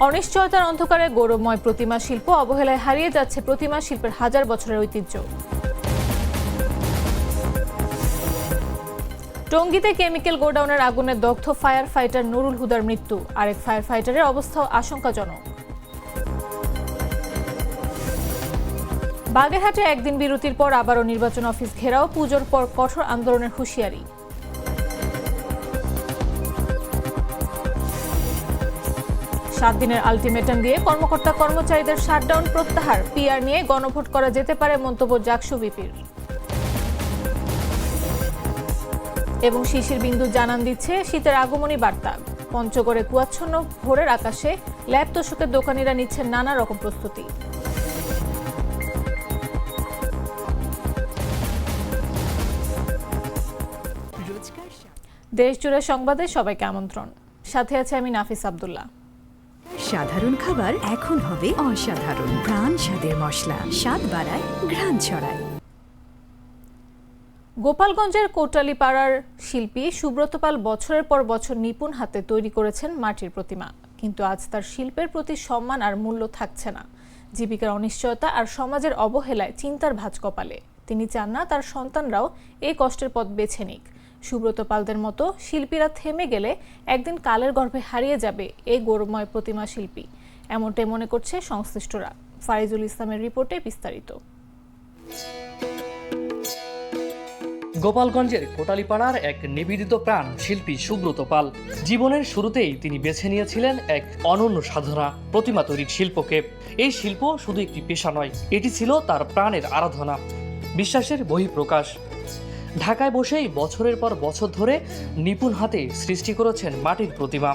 অনিশ্চয়তার অন্ধকারে গৌরবময় প্রতিমা শিল্প, অবহেলায় হারিয়ে যাচ্ছে প্রতিমা শিল্পের হাজার বছরের ঐতিহ্য। টঙ্গীতে কেমিক্যাল গোডাউনের আগুনে দগ্ধ ফায়ার ফাইটার নুরুল হুদার মৃত্যু, আরেক ফায়ার ফাইটারের অবস্থাও আশঙ্কাজনক। বাগেরহাটে একদিন বিরতির পর আবারও নির্বাচন অফিস ঘেরাও, পুজোর পর কঠোর আন্দোলনের হুঁশিয়ারি। 7 দিনের আলটিমেটাম দিয়ে কর্মকর্তা কর্মচারীদের শাটডাউন প্রত্যাহার, পিআর নিয়ে গণভোট করা যেতে পারে মন্তব্য জাকসু বিপির। এবং শিশির বিন্দু জানান দিচ্ছে শীতের আগমনী বার্তা। পঞ্চগড়ে কুয়াচ্ছন্ন ভোরের আকাশে ল্যাব তোষকের দোকানিরা নিচ্ছেন নানা রকম প্রস্তুতি। দেশজুড়ে সংবাদে সবাইকে আমন্ত্রণ। সাথে আছে আমি নাফিস আব্দুল্লাহ। সাধারণ খাবার এখন হবে অসাধারণ। প্রাণ স্বাদের মশলা, স্বাদ বাড়ায়, ঘ্রাণ ছড়ায়। গোপালগঞ্জের কোটালীপাড়ার শিল্পী সুব্রত পাল বছরের পর বছর নিপুণ হাতে তৈরি করেছেন মাটির প্রতিমা, কিন্তু আজ তার শিল্পের প্রতি সম্মান আর মূল্য থাকছে না। জীবিকার অনিশ্চয়তা আর সমাজের অবহেলায় চিন্তার ভাঁজ কপালে। তিনি চান না তার সন্তানরাও এই কষ্টের পথ বেছে নিক। সুব্রত পালদের মতো শিল্পীরা থেমে গেলে একদিন কালের গর্ভে হারিয়ে যাবে এই গৌরবময় প্রতিমা শিল্পী, এমনটাই মনে করছে সংশ্লিষ্টরা। ফারিজুল ইসলামের রিপোর্টে বিস্তারিত। গোপালগঞ্জের কোটালীপাড়ার এক নিবেদিত প্রাণ শিল্পী সুব্রত পাল জীবনের শুরুতেই তিনি বেছে নিয়েছিলেন এক অনন্য সাধনা, প্রতিমা তৈরির শিল্পকে। এই শিল্প শুধু একটি পেশা নয়, এটি ছিল তার প্রাণের আরাধনা, বিশ্বাসের বহিঃপ্রকাশ। ঢাকায় বসেই বছরের পর বছর ধরে নিপুণ হাতে সৃষ্টি করেছেন মাটির প্রতিমা,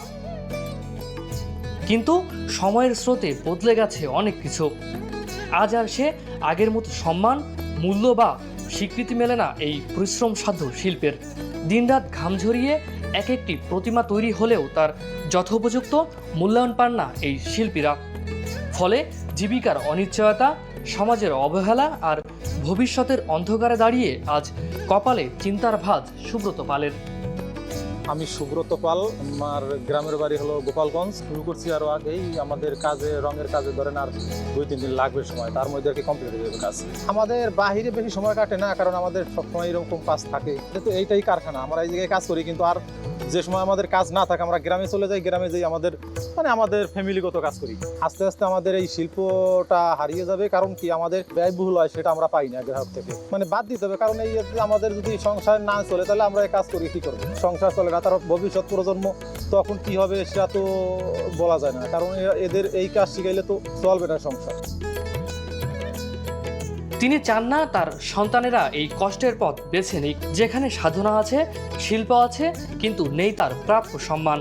কিন্তু সময়ের স্রোতে বদলে গেছে অনেক কিছু। আজ আর সে আগের মতো সম্মান, মূল্য বা স্বীকৃতি মেলে না এই পরিশ্রমসাধ্য শিল্পের। দিনরাত ঘাম ঝরিয়ে এক একটি প্রতিমা তৈরি হলেও তার যথোপযুক্ত মূল্যায়ন পান না এই শিল্পীরা। ফলে জীবিকার অনিশ্চয়তা, সমাজের অবহেলা আর ভবিষ্যতের অন্ধকারে দাঁড়িয়ে আজ কপালে চিন্তার ভাঁজ সুব্রত পালের। আমি সুব্রত পাল, আমার গ্রামের বাড়ি হলো গোপালগঞ্জ। শুরু করছি আরো আগেই, আমাদের কাজে রঙের কাজে ধরেন আর 2-3 দিন লাগবে সময়, তার মধ্যে আর কি কমপ্লিট হয়ে যাবে কাজ। আমাদের বাহিরে বেশি সময় কাটে না, কারণ আমাদের সবসময় এরকম কাজ থাকে। যেহেতু এইটাই কারখানা, আমরা এই জায়গায় কাজ করি, কিন্তু আর যে সময় আমাদের কাজ না থাকে আমরা গ্রামে চলে যাই, গ্রামে যাই আমাদের ফ্যামিলিগত কাজ করি। আস্তে আস্তে আমাদের এই শিল্পটা হারিয়ে যাবে, কারণ কি আমাদের ব্যয়বহুল হয় সেটা আমরা পাই না গ্রাহক থেকে, বাদ দিতে হবে। কারণ এই আমাদের যদি সংসার না চলে তাহলে আমরা এই কাজ করি কি করবো? সংসার চলে না, তার ভবিষ্যৎ প্রজন্ম তখন কি হবে সেটা তো বলা যায় না, কারণ এদের এই কাজ শিখাইলে তো চলবে না সংসার। তিনি চান না তার সন্তানেরা এই কষ্টের পথ বেছে নিক, যেখানে সাধনা আছে, শিল্প আছে, কিন্তু নেই তার প্রাপ্য সম্মান।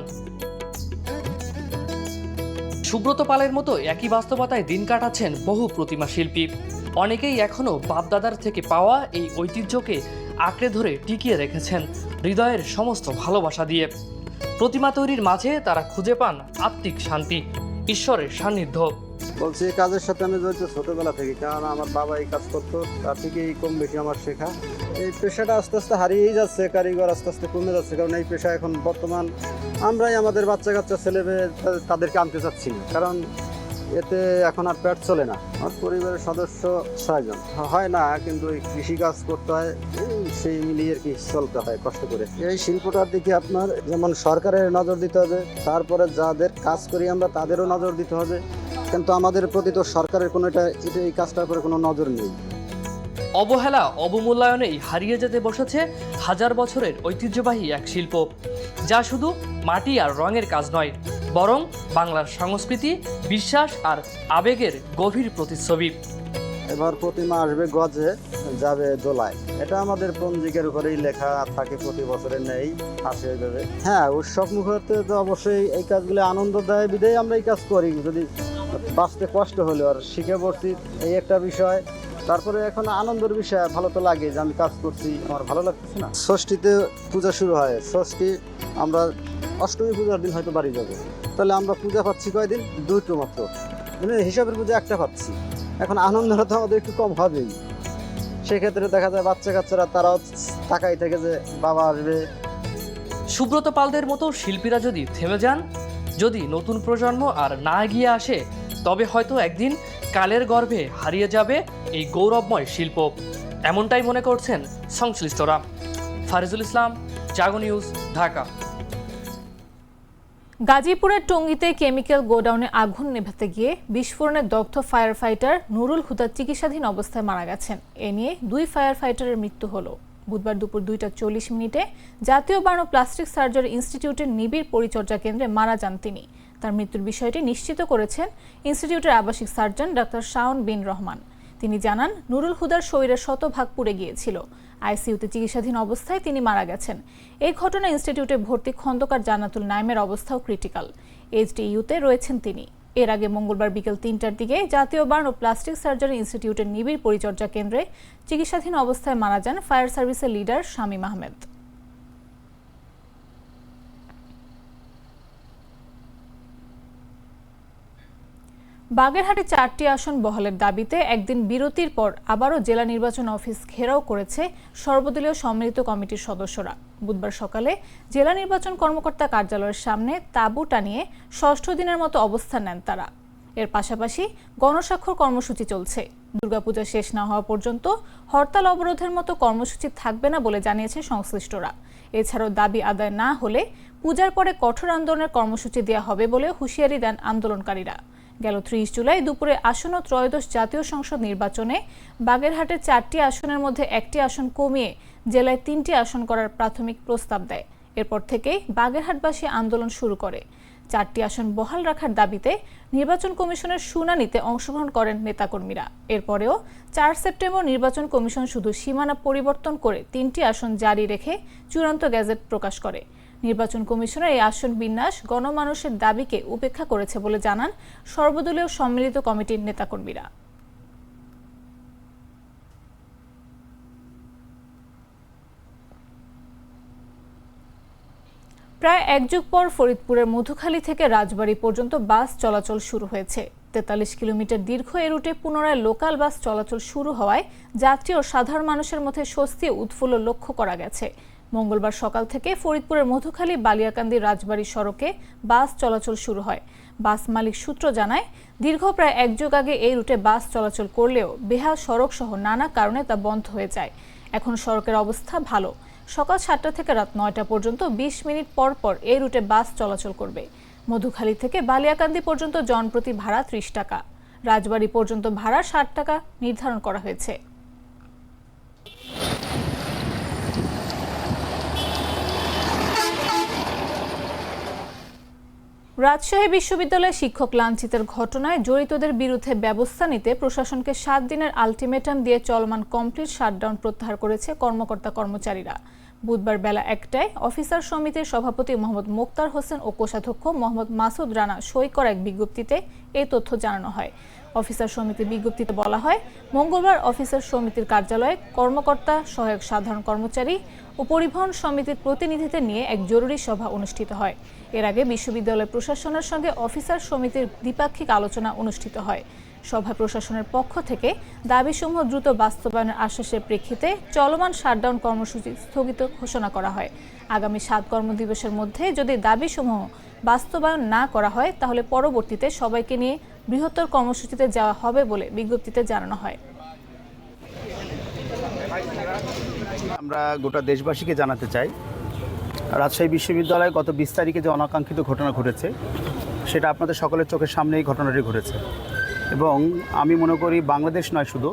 সুব্রত পালের মতো একই বাস্তবতায় দিন কাটাচ্ছেন বহু প্রতিমা শিল্পী। অনেকেই এখনও বাপদাদার থেকে পাওয়া এই ঐতিহ্যকে আঁকড়ে ধরে টিকিয়ে রেখেছেন হৃদয়ের সমস্ত ভালোবাসা দিয়ে। প্রতিমা তৈরির মাঝে তারা খুঁজে পান আত্মিক শান্তি, ঈশ্বরের সান্নিধ্য। বলছি এই কাজের সাথে আমি জড়িত ছোটবেলা থেকে, কারণ আমার বাবা এই কাজ করতো, তার থেকেই কম বেশি আমার শেখা। এই পেশাটা আস্তে আস্তে হারিয়েই যাচ্ছে, কারিগর আস্তে আস্তে কমে যাচ্ছে, কারণ এই পেশা এখন বর্তমান আমরাই আমাদের বাচ্চা কাচ্চা ছেলেমেয়ে তাদেরকে আনতে চাচ্ছি না, কারণ এতে এখন আর পেট চলে না। আমার পরিবারের সদস্য 6 জন, হয় না, কিন্তু এই কৃষিকাজ করতে হয়, সেই মিলিয়ে আর কি চলতে হয় কষ্ট করে। এই শিল্পটার দিকে আপনার যেমন সরকারের নজর দিতে হবে, তারপরে যাদের কাজ করি আমরা তাদেরও নজর দিতে হবে, কিন্তু আমাদের প্রতি তো সরকারের কোনো এই কাজটার উপরে কোনো নজর নেই। অবহেলা, অবমূল্যায়নেই হারিয়ে যেতে বসেছে হাজার বছরের ঐতিহ্যবাহী এক শিল্প, যা শুধু মাটি আর রঙের কাজ নয়, বরং বাংলার সংস্কৃতি, বিশ্বাস আর আবেগের গভীর প্রতিচ্ছবি। এবার প্রতিমা আসবে গজে, যাবে দোলায়, এটা আমাদের পঞ্জিকার উপরেই লেখা থাকে, প্রতি বছরে নেই আসে যাবে। হ্যাঁ, উৎসব মুখতে তো অবশ্যই এই কাজগুলো আনন্দ দেয়, বিধায় আমরা এই কাজ করি। যদি বাঁচতে কষ্ট হলে আর শিখে পড়ছি, এই একটা বিষয়। তারপরে এখন আনন্দের বিষয়, ভালো তো লাগে যে আমি কাজ করছি, আমার ভালো লাগতেছে না। ষষ্ঠীতে পূজা শুরু হয়, ষষ্ঠী আমরা অষ্টমী পূজার দিন হয়তো বাড়ি যাবো, তাহলে আমরা পূজা পাচ্ছি কয়দিন? 2টো মাত্র, হিসাবের পূজা একটা পাচ্ছি। এখন আনন্দটা তো আমাদের একটু কম হবেই, সেক্ষেত্রে দেখা যায় বাচ্চা কাচ্চারা তারাও তাকাই থাকে যে বাবা আসবে। সুব্রত পালদের মতো শিল্পীরা যদি থেমে যান, যদি নতুন প্রজন্ম আর না এগিয়ে আসে তবে হয়তো একদিন কালের গর্ভে হারিয়ে যাবে এই গৌরবময় শিল্প, এমনটাই মনে করছেন সংশ্লিষ্টরা। ফারিজুল ইসলাম, জাগো নিউজ, ঢাকা। গাজীপুরের টঙ্গীতে কেমিক্যাল গোডাউনে আগুন নেভাতে গিয়ে বিস্ফোরণে দগ্ধ ফায়ার ফাইটার নুরুল হুদা চিকিৎসাধীন অবস্থায় মারা গেছেন। এ নিয়ে 2 ফায়ার ফাইটারের মৃত্যু হলো। বুধবার দুপুর 2:40 জাতীয় বার্ন ও প্লাস্টিক সার্জারি ইনস্টিটিউটের নিবিড় পরিচর্যা কেন্দ্রে মারা যান তিনি। তার মৃত্যুর বিষয়টি নিশ্চিত করেছেন ইনস্টিটিউটের আবাসিক সার্জন ডাক্তার শাওন বিন রহমান। তিনি জানান, নুরুল হুদার শরীরের শতভাগ পুড়ে গিয়েছিল। আইসিইউতে চিকিৎসাধীন অবস্থায় তিনি মারা গেছেন। এই ঘটনায় ইনস্টিটিউটে ভর্তি খন্দকার জান্নাতুল নাইমের অবস্থাও ক্রিটিক্যাল। এইচডিইউতে রয়েছেন তিনি। এর আগে মঙ্গলবার বিকেল 3টার দিকে জাতীয় বার্ন ও প্লাস্টিক সার্জারি ইনস্টিটিউটের নিবিড় পরিচর্যা কেন্দ্রে চিকিৎসাধীন অবস্থায় মারা যান ফায়ার সার্ভিসের লিডার শামীম আহমেদ। বাগেরহাটে 4টি আসন বহালের দাবিতে একদিন বিরতির পর আবারও জেলা নির্বাচন অফিস ঘেরাও করেছে সর্বদলীয় সম্মিলিত কমিটির সদস্যরা। বুধবার সকালে জেলা নির্বাচন কর্মকর্তা কার্যালয়ের সামনে তাঁবু টানিয়ে 6ষ্ঠ দিনের মতো অবস্থান নেন তারা। এর পাশাপাশি গণস্বাক্ষর কর্মসূচি চলছে। দুর্গাপূজা শেষ না হওয়া পর্যন্ত হরতাল অবরোধের মতো কর্মসূচি থাকবে না বলে জানিয়েছে সংশ্লিষ্টরা। এছাড়াও দাবি আদায় না হলে পূজার পরে কঠোর আন্দোলনের কর্মসূচি দেওয়া হবে বলে হুঁশিয়ারি দেন আন্দোলনকারীরা। গেল 30 জুলাই দুপুরে আসন্ন ত্রয়োদশ জাতীয় সংসদ নির্বাচনে বাগেরহাটের 4টি আসনের মধ্যে 1টি আসন কমিয়ে জেলায় 3টি আসন করার প্রাথমিক প্রস্তাব দেয়। এরপর থেকেই বাগেরহাটবাসী আন্দোলন শুরু করে। 4টি আসন বহাল রাখার দাবিতে নির্বাচন কমিশনের শুনানিতে অংশগ্রহণ করেন নেতাকর্মীরা। এরপরেও 4 সেপ্টেম্বর নির্বাচন কমিশন শুধু সীমানা পরিবর্তন করে 3টি আসন জারি রেখে চূড়ান্ত গেজেট প্রকাশ করে। নির্বাচন কমিশনের এই আসন বিন্যাস গণমানুষের দাবিকে উপেক্ষা করেছে বলে জানান সর্বদলীয় সম্মিলিত কমিটির নেতাকর্মীরা। প্রায় 1 যুগ পর ফরিদপুরের মধুখালী থেকে রাজবাড়ী পর্যন্ত বাস চলাচল শুরু হয়েছে। 43 কিলোমিটার দীর্ঘ এই রুটে পুনরায় লোকাল বাস চলাচল শুরু হওয়ায় যাত্রী ও সাধারণ মানুষের মধ্যে স্বস্তি ও উৎফুল্ল লক্ষ্য করা গেছে। মঙ্গলবার সকাল থেকে ফরিদপুরের মধুখালী বালিয়াকান্দি রাজবাড়ী সড়কে বাস চলাচল শুরু হয়। বাস মালিক সূত্র জানায়, দীর্ঘ প্রায় 1 যুগ আগে এই রুটে বাস চলাচল করলেও বেহাল সড়ক সহ নানা কারণে তা বন্ধ হয়ে যায়। এখন সড়কের অবস্থা ভালো। সকাল 7টা থেকে রাত 9টা পর্যন্ত 20 মিনিট পর পর এই রুটে বাস চলাচল করবে। মধুখালী থেকে বালিয়াকান্দি পর্যন্ত জনপ্রতি ভাড়া 30 টাকা। রাজবাড়ী পর্যন্ত ভাড়া 60 টাকা নির্ধারণ করা হয়েছে। রাজশাহী বিশ্ববিদ্যালয়ে শিক্ষক লাঞ্ছিতের ঘটনায় জড়িতদের বিরুদ্ধে ব্যবস্থা নিতে প্রশাসনকে 7 দিনের আলটিমেটাম দিয়ে চলমান কমপ্লিট শাটডাউন প্রত্যাহার করেছে কর্মকর্তা কর্মচারীরা। বুধবার বেলা 1টায় অফিসার সমিতির সভাপতি মোহাম্মদ মোক্তার হোসেন ও কোষাধ্যক্ষ মোহাম্মদ মাসুদ রানা সই করা এক বিজ্ঞপ্তিতে এই তথ্য জানানো হয়। অফিসার সমিতির বিজ্ঞপ্তিতে বলা হয়, মঙ্গলবার অফিসার সমিতির কার্যালয়ে কর্মকর্তা, সহায়ক সাধারণ কর্মচারী ও পরিবহন সমিতির প্রতিনিধিদের নিয়ে এক জরুরি সভা অনুষ্ঠিত হয়। এর আগে বিশ্ববিদ্যালয় প্রশাসনের সঙ্গে অফিসার সমিতির দ্বিপাক্ষিক আলোচনা অনুষ্ঠিত হয়। সভায় প্রশাসনের পক্ষ থেকে দাবিসমূহ দ্রুত বাস্তবায়নের আশ্বাসের প্রেক্ষিতে চলমান শাটডাউন কর্মসূচি স্থগিত ঘোষণা করা হয়। আগামী 7 কর্মদিবসের মধ্যে যদি দাবিসমূহ বাস্তবায়ন না করা হয় তাহলে পরবর্তীতে সবাইকে নিয়ে বৃহত্তর কর্মসূচিতে যাওয়া হবে বলে বিজ্ঞপ্তিতে জানানো হয়। আমরা গোটা দেশবাসীকে জানাতে চাই, রাজশাহী বিশ্ববিদ্যালয়ে গত 20 তারিখে যে অনাকাঙ্ক্ষিত ঘটনা ঘটেছে সেটা আপনাদের সকলের চোখের সামনেই ঘটনাটি ঘটেছে এবং আমি মনে করি বাংলাদেশ নয়, শুধু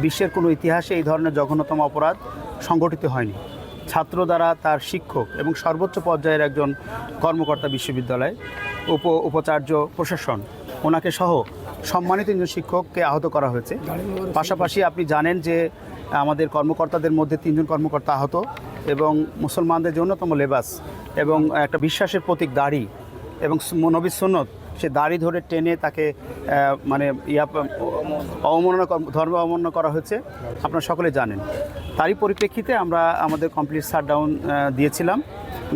বিশ্বের কোনো ইতিহাসে এই ধরনের জঘন্যতম অপরাধ সংঘটিত হয়নি। ছাত্র দ্বারা তার শিক্ষক এবং সর্বোচ্চ পর্যায়ের একজন কর্মকর্তা বিশ্ববিদ্যালয়, উপাচার্য, প্রশাসন, ওনাকে সহ সম্মানিত 3জন শিক্ষককে আহত করা হয়েছে। পাশাপাশি আপনি জানেন যে আমাদের কর্মকর্তাদের মধ্যে 3জন কর্মকর্তা আহত এবং মুসলমানদের যে অন্যতম লেবাস এবং একটা বিশ্বাসের প্রতীক দাড়ি এবং নবী সুন্নত, সে দাড়ি ধরে টেনে তাকে ধর্ম অবমাননা করা হয়েছে, আপনারা সকলে জানেন। তারই পরিপ্রেক্ষিতে আমরা আমাদের কমপ্লিট শাটডাউন দিয়েছিলাম।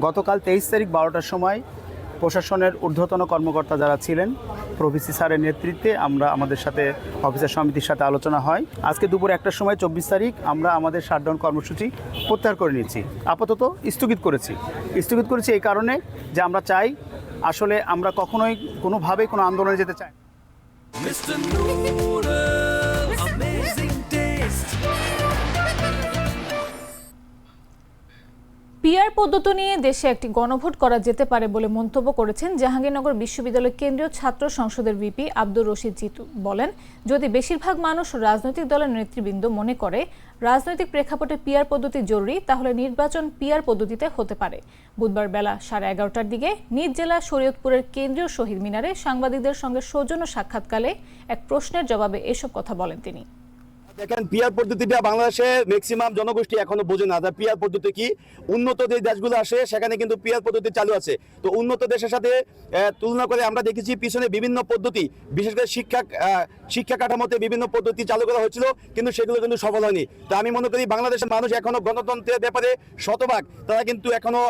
গতকাল 23 তারিখ 12টার সময় প্রশাসনের ঊর্ধ্বতন কর্মকর্তা যারা ছিলেন প্রভিসি স্যারের নেতৃত্বে আমরা আমাদের সাথে অফিসার সমিতির সাথে আলোচনা হয়। আজকে দুপুর 1টার সময় 24 তারিখ আমরা আমাদের শাটডাউন কর্মসূচি প্রত্যাহার করে নিয়েছি, আপাতত স্থগিত করেছি এই কারণে যে আমরা চাই আসলে আমরা কখনোই কোনোভাবেই কোনো আন্দোলনে যেতে চাই না। Mr. Noodles, amazing taste. PR পদ্ধতি নিয়ে দেশে একটি গণভোট করা যেতে পারে বলে মন্তব্য করেছেন জাহাঙ্গীরনগর বিশ্ববিদ্যালয় কেন্দ্রীয় ছাত্র সংসদের ভিপি আব্দুর রশিদ জিতু। বলেন, যদি বেশিরভাগ মানুষ রাজনৈতিক দলের নেতৃবৃন্দ মনে করে রাজনৈতিক প্রেক্ষাপটে পিআর পদ্ধতি জরুরি, তাহলে নির্বাচন পিআর পদ্ধতিতে হতে পারে। বুধবার বেলা 11:30টার দিকে নিজ জেলা শরীয়তপুরের কেন্দ্রীয় শহীদ মিনারে সাংবাদিকদের সঙ্গে সৌজন্য সাক্ষাৎকালে এক প্রশ্নের জবাবে এসব কথা বলেন তিনি। দেখেন, পিআর পদ্ধতিটা বাংলাদেশে ম্যাক্সিমাম জনগোষ্ঠী এখনো বোঝে না। পিআর পদ্ধতি কি, উন্নত যে দেশগুলো আসে সেখানে কিন্তু পিআর পদ্ধতি চালু আছে। তো উন্নত দেশের সাথে তুলনা করে আমরা দেখেছি পিছনে বিভিন্ন পদ্ধতি, বিশেষ করে শিক্ষা কাঠামোতে বিভিন্ন পদ্ধতি চালু করা হয়েছিল, কিন্তু সেগুলো কিন্তু সফল হয়নি। তো আমি মনে করি বাংলাদেশের মানুষ এখনো গণতন্ত্রের ব্যাপারে শতভাগ, তারা কিন্তু এখনো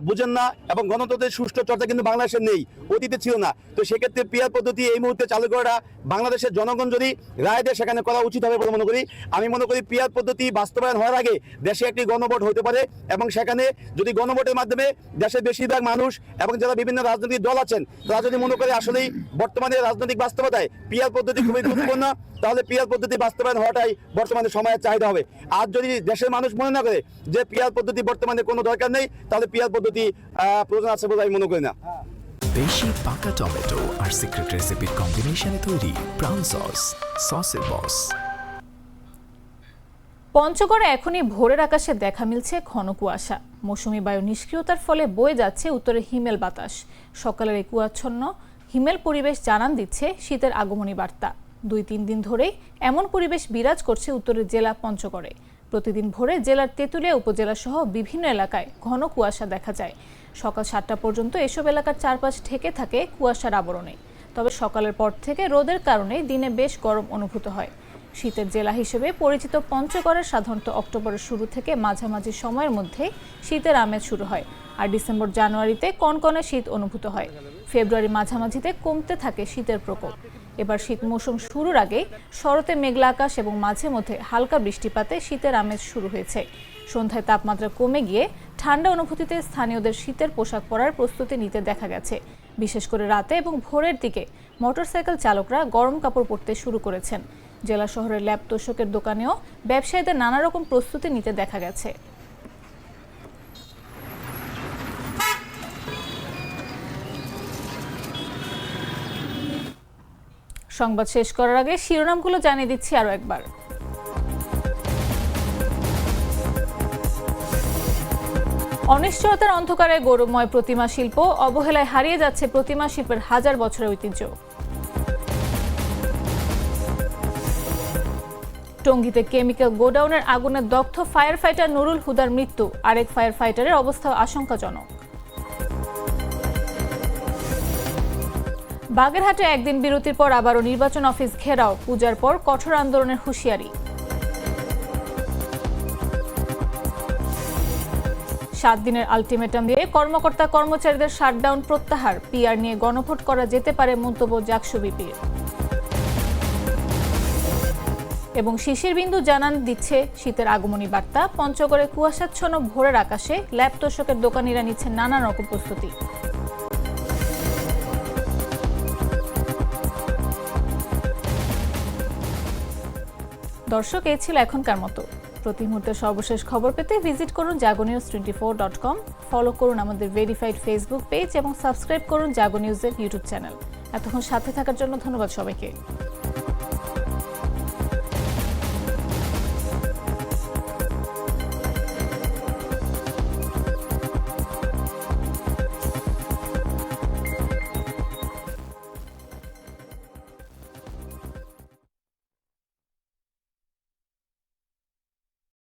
বুঝেন না, এবং গণতন্ত্রের সুষ্ঠু চর্চা কিন্তু বাংলাদেশে নেই, অতীতে ছিল না। তো সেক্ষেত্রে পিআর পদ্ধতি এই মুহূর্তে চালু করাটা বাংলাদেশের জনগণ যদি রায় দেয় সেখানে করা উচিত হবে বলে মনে করি। আমি মনে করি পিআর পদ্ধতি বাস্তবায়ন হওয়ার আগে দেশে একটি গণভোট হতে পারে, এবং সেখানে যদি গণভোটের মাধ্যমে দেশের বেশিরভাগ মানুষ এবং যারা বিভিন্ন রাজনৈতিক দল আছেন তারা যদি মনে করে আসলেই বর্তমানে রাজনৈতিক বাস্তবতায় পিআর পদ্ধতি খুবই গুরুত্বপূর্ণ, তাহলে পিআর পদ্ধতি বাস্তবায়ন হওয়াটাই বর্তমানে সময়ের চাহিদা হবে। আর যদি দেশের মানুষ মনে না করে যে পিআর পদ্ধতি বর্তমানে কোনো দরকার নেই, তাহলে পিআর পদ্ধতি প্রয়োজন আছে বলে আমি মনে করি না। দেশি পাকা টমেটো আর সিক্রেট রেসিপির কম্বিনেশনে তৈরি প্রাউন সসের বস। পঞ্চগড়ে এখনই ভোরের আকাশে দেখা মিলছে ঘন কুয়াশা। মৌসুমী বায়ু নিষ্ক্রিয়তার ফলে বয়ে যাচ্ছে উত্তরে হিমেল বাতাস। সকালের এই কুয়াচ্ছন্ন হিমেল পরিবেশ জানান দিচ্ছে শীতের আগমনী বার্তা। 2-3 দিন ধরেই এমন পরিবেশ বিরাজ করছে উত্তরের জেলা পঞ্চগড়ে। প্রতিদিন ভোরে জেলার তেঁতুলিয়া উপজেলা সহ বিভিন্ন এলাকায় ঘন কুয়াশা দেখা যায়। সকাল 7টা পর্যন্ত এসব এলাকার চারপাশ ঢেকে থাকে কুয়াশার আবরণে। তবে সকালের পর থেকে রোদের কারণে দিনে বেশ গরম অনুভূত হয়। শীতের জেলা হিসেবে পরিচিত পঞ্চগড়ের সাধারণত অক্টোবরের শুরু থেকে মাঝামাঝি সময়ের মধ্যে শীতের আমেজ শুরু হয়, আর ডিসেম্বর জানুয়ারিতে কনকনে শীত অনুভূত হয়। ফেব্রুয়ারি মাঝামাঝিতে কমতে থাকে শীতের প্রকোপ। এবার শীত মৌসুম শুরুর আগে শরতে মেঘলা আকাশ এবং মাঝে মধ্যে হালকা বৃষ্টিপাতে শীতের আমেজ শুরু হয়েছে। সন্ধ্যায় তাপমাত্রা কমে গিয়ে ঠান্ডা অনুভূতিতে স্থানীয়দের শীতের পোশাক পরার প্রস্তুতি নিতে দেখা গেছে। বিশেষ করে রাতে এবং ভোরের দিকে মোটরসাইকেল চালকরা গরম কাপড় পরতে শুরু করেছেন। জেলা শহরের ল্যাব তোষকের দোকানেও ব্যবসায়ীদের নানা রকম প্রস্তুতি নিতে দেখা গেছে। সংবাদ শেষ করার আগে শিরোনামগুলো জানিয়ে দিচ্ছি আরো একবার। অনিশ্চয়তার অন্ধকারে গৌরবময় প্রতিমা শিল্প, অবহেলায় হারিয়ে যাচ্ছে প্রতিমা শিল্পের 1000 বছরের ঐতিহ্য। টঙ্গীতে কেমিক্যাল গোডাউনের আগুনে দগ্ধ ফায়ার ফাইটার নুরুল হুদার মৃত্যু, আরেক ফায়ার ফাইটারের অবস্থা আশঙ্কাজনক। বাগেরহাটে একদিন বিরতির পর আবারও নির্বাচন অফিস ঘেরাও, পূজার পর কঠোর আন্দোলনের হুঁশিয়ারি। 7 দিনের আলটিমেটাম দিয়ে কর্মকর্তা কর্মচারীদের শাটডাউন প্রত্যাহার, পিআর নিয়ে গণভোট করা যেতে পারে মন্তব্য জাকসু বিপির। এবং শিশির বিন্দু জানান দিচ্ছে শীতের আগমনী বার্তা। পঞ্চগড়ে কুয়াশাচ্ছন্ন ভোরের আকাশে ল্যাব তোষকের দোকানিরা নিচ্ছে নানা রকম প্রস্তুতি। দর্শক, এই ছিল এখনকার মতো। প্রতি মুহূর্তের সর্বশেষ খবর পেতে ভিজিট করুন jagonews24.com, ফলো করুন আমাদের ভেরিফাইড ফেসবুক পেজ এবং সাবস্ক্রাইব করুন জাগো নিউজের ইউটিউব চ্যানেল। এতক্ষণ সাথে থাকার জন্য ধন্যবাদ সবাইকে।